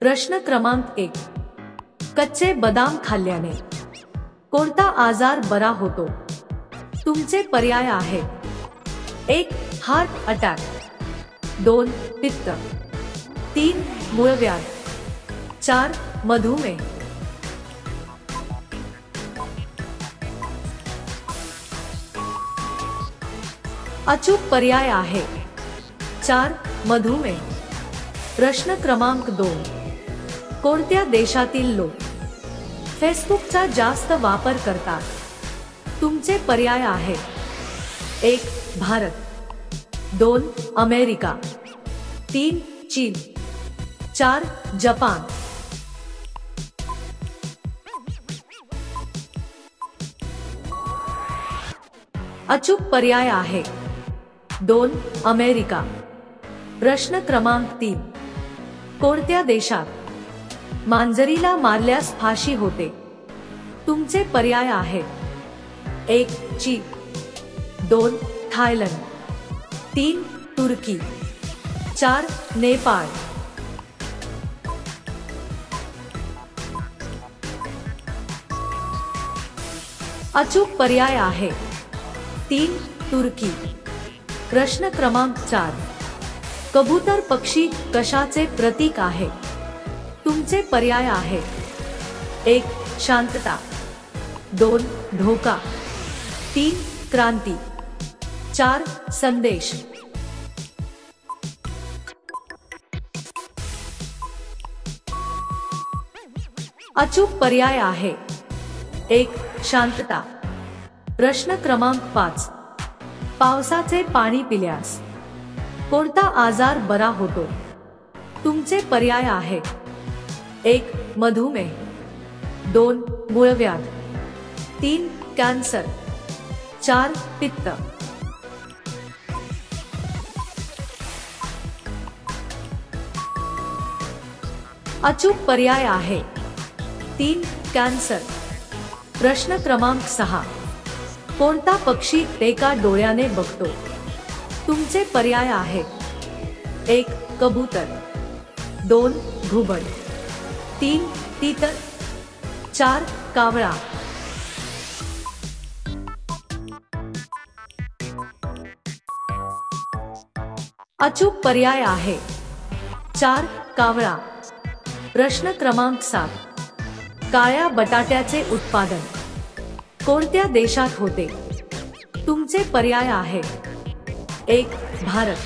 प्रश्न क्रमांक 1. कच्चे बदाम खाल्ल्याने कोणता आजार बरा होतो? तुमचे पर्याय आहेत: 1. Heart attack, 2. पित्त, 3. मूळव्याध, 4. मधुमेह. अचूक पर्याय आहे 4. मधुमेह. प्रश्न क्रमांक 2. कोणत्या देशातील लोक फेसबुकचा जास्त वापर करतात? तुमचे पर्याय आहेत: 1. भारत, 2. अमेरिका, 3. चीन, 4. जपान. अचूक पर्याय आहे 2. अमेरिका. प्रश्न क्रमांक 3. कोणत्या देशात मांजरीला मारल्यास फाशी होते? तुमचे पर्याय आहेत: 1. चीन, 2. थायलंड, 3. तुर्की, 4. नेपाळ. अचूक पर्याय आहे 3. तुर्की. प्रश्न क्रमांक 4. कबूतर पक्षी कशाचे प्रतीक आहे? तुमचे पर्याय आहेत: 1. शांतता, 2. धोका, 3. क्रांती, 4. संदेश. अचूक पर्याय आहे 1. शांतता. प्रश्न क्रमांक 5. पावसाचे पाणी पिल्यास कोणता आजार बरा होतो? तुमचे पर्याय आहेत: 1. मधुमेह, 2. मूळव्याध, 3. कॅन्सर, 4. पित्त. अचूक पर्याय आहे 3. कॅन्सर. प्रश्न क्रमांक 6. कोणता पक्षी एका डोळ्याने बघतो? तुमचे पर्याय आहेत: 1. कबूतर, 2. घुबड, 3. तितर, 4. कावळा. अचूक पर्याय आहे 4. कावळा. प्रश्न क्रमांक 7. काळ्या बटाट्याचे उत्पादन कोणत्या देशात होते? तुमचे पर्याय आहेत: 1. भारत,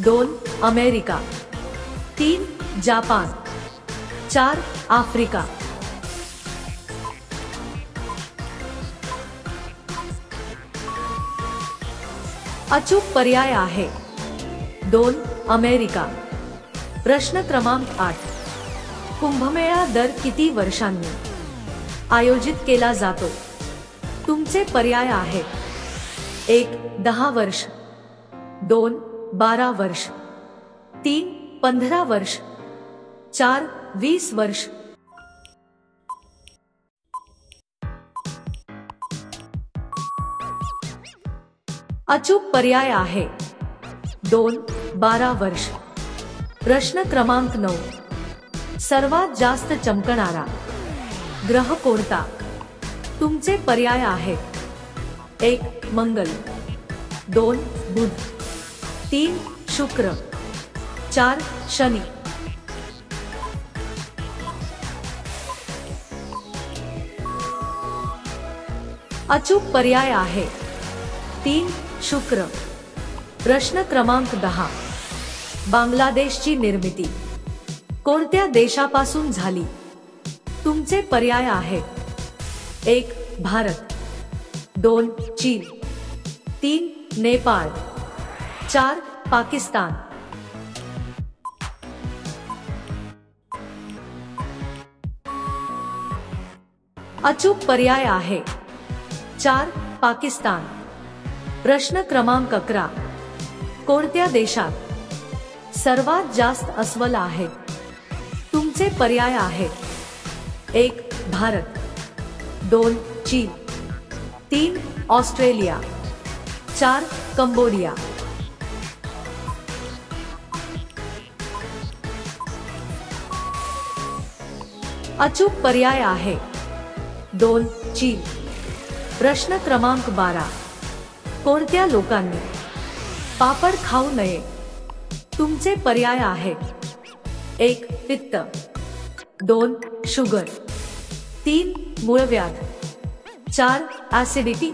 2. अमेरिका, 3. जपान, 4. आफ्रिका. अचूक पर्याय आहे 2. अमेरिका. प्रश्न क्रमांक 8. कुंभमेळा दर किती वर्षांनी आयोजित केला जातो? तुमचे पर्याय आहेत: 1. 10 वर्ष, 2. 12 वर्ष, 3. 15 वर्ष, 4. 20 वर्ष. अचूक पर्याय आहे 2. 12 वर्ष. प्रश्न क्रमांक 9. सर्वात जास्त चमकणारा ग्रह कोणता? तुमचे पर्याय आहेत: 1. मंगळ, 2. बुध, 3. शुक्र, 4. शनी. अचूक पर्याय आहे 3. शुक्र. प्रश्न क्रमांक 10. बांगलादेशची निर्मिती कोणत्या देशापासून झाली? तुमचे पर्याय आहेत: 1. भारत, 2. चीन, 3. नेपाळ, 4. पाकिस्तान. अचूक पर्याय आहे 4. पाकिस्तान. प्रश्न क्रमांक 11. कोणत्या देशात सर्वात जास्त अस्वल आहेत? तुमचे पर्याय आहेत: 1. भारत, 2. चीन, 3. ऑस्ट्रेलिया, 4. कंबोडिया. अचूक पर्याय आहे 2 चील। प्रश्न क्रमांक 12, कोणत्या लोकांनी पापड खाऊ नये? तुमचे पर्याय आहेत 1 पित्त, 2 शुगर, 3 मूळव्याध, 4 ऍसिडिटी।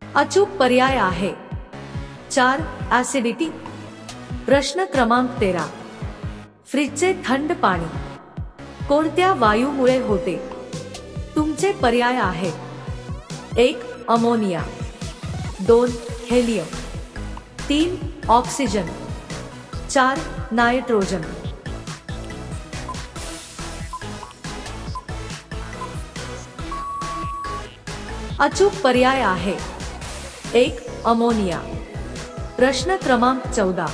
अचूक पर्याय आहे 4 ऍसिडिटी। प्रश्न क्रमांक 13, फ्रीजचे थंड पाणी कोणत्या वायूमुळे होते? तुमचे पर्याय आहेत 1 अमोनिया, 2 हेलियम, 3 ऑक्सिजन, 4 नायट्रोजन। अचूक पर्याय आहे 1 अमोनिया। प्रश्न क्रमांक 14,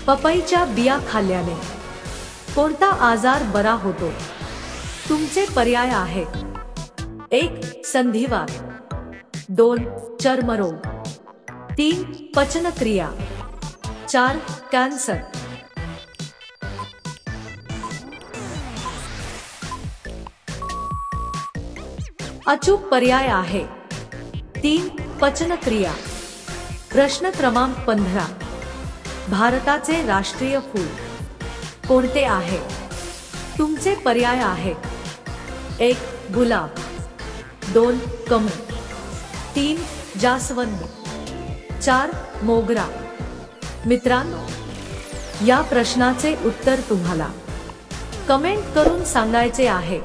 पपईच्या बिया खाल्ल्याने कोणता आजार बरा होतो? तुमचे पर्याय आहेत 1 संधिवात, 2 चर्मरोग, 3 पचनक्रिया, 4 कॅन्सर। अचूक पर्याय आहे 3 पचनक्रिया। प्रश्न क्रमांक 15, भारताचे राष्ट्रीय फूल कोणते आहे? तुमचे पर्याय आहेत 1 गुलाब, 2 कमळ, 3 जास्वंद, 4 मोगरा। मित्रांनो, या प्रश्नाचे उत्तर तुम्हाला कमेंट करून सांगायचे आहे।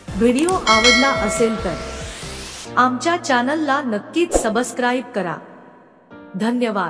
व्हिडिओ आवडला असेल तर आमच्या चॅनलला नक्कीच सबस्क्राईब करा। धन्यवाद।